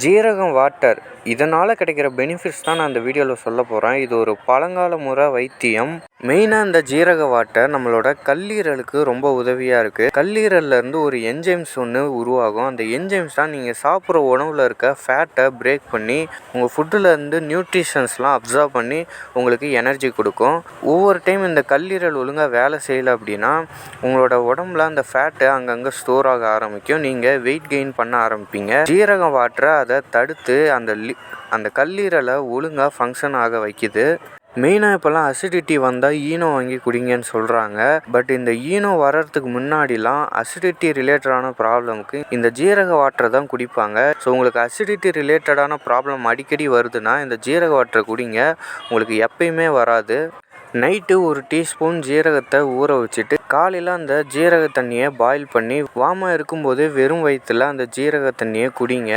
ஜீரகம் வாட்டர் இதனால் கிடைக்கிற பெனிஃபிட்ஸ் தான் நான் இந்த வீடியோவில் சொல்ல போகிறேன். இது ஒரு பழங்கால முறை வைத்தியம். மெயினாக இந்த ஜீரக வாட்டர் நம்மளோட கல்லீரலுக்கு ரொம்ப உதவியாக இருக்குது. கல்லீரல்லேருந்து ஒரு என்ஜைம்ஸ் ஒன்று உருவாகும். அந்த என்ஜைம்ஸ் தான் நீங்கள் சாப்பிட்ற உணவில் இருக்க ஃபேட்டை பிரேக் பண்ணி உங்கள் ஃபுட்டுலேருந்து நியூட்ரிஷன்ஸ்லாம் அப்சர்வ் பண்ணி உங்களுக்கு எனர்ஜி கொடுக்கும். ஒவ்வொரு டைம் இந்த கல்லீரல் ஒழுங்காக வேலை செய்யலை அப்படின்னா உங்களோட உடம்புல அந்த ஃபேட்டு அங்கங்கே ஸ்டோர் ஆக ஆரம்பிக்கும். நீங்கள் வெயிட் கெயின் பண்ண ஆரம்பிப்பீங்க. ஜீரகம் வாட்டரை அதை தடுத்து அந்த கல்லீரலை ஒழுங்காக ஃபங்க்ஷன் ஆக வைக்குது. மெயினாக இப்போல்லாம் அசிடிட்டி வந்தால் ஈனோ வாங்கி குடிங்கன்னு சொல்கிறாங்க. பட் இந்த ஈனோ வர்றதுக்கு முன்னாடிலாம் அசிடிட்டி ரிலேட்டடான ப்ராப்ளமுக்கு இந்த ஜீரக வாட்டரை தான் குடிப்பாங்க. ஸோ உங்களுக்கு அசிடிட்டி ரிலேட்டடான ப்ராப்ளம் அடிக்கடி வருதுன்னா இந்த ஜீரக வாட்டரை குடிங்க, உங்களுக்கு எப்பயுமே வராது. நைட்டு ஒரு டீஸ்பூன் ஜீரகத்தை ஊற வச்சுட்டு காலையில் அந்த ஜீரக தண்ணியை பாயில் பண்ணி வாமாக இருக்கும்போது வெறும் வயிற்றில் அந்த ஜீரக தண்ணியை குடிங்க.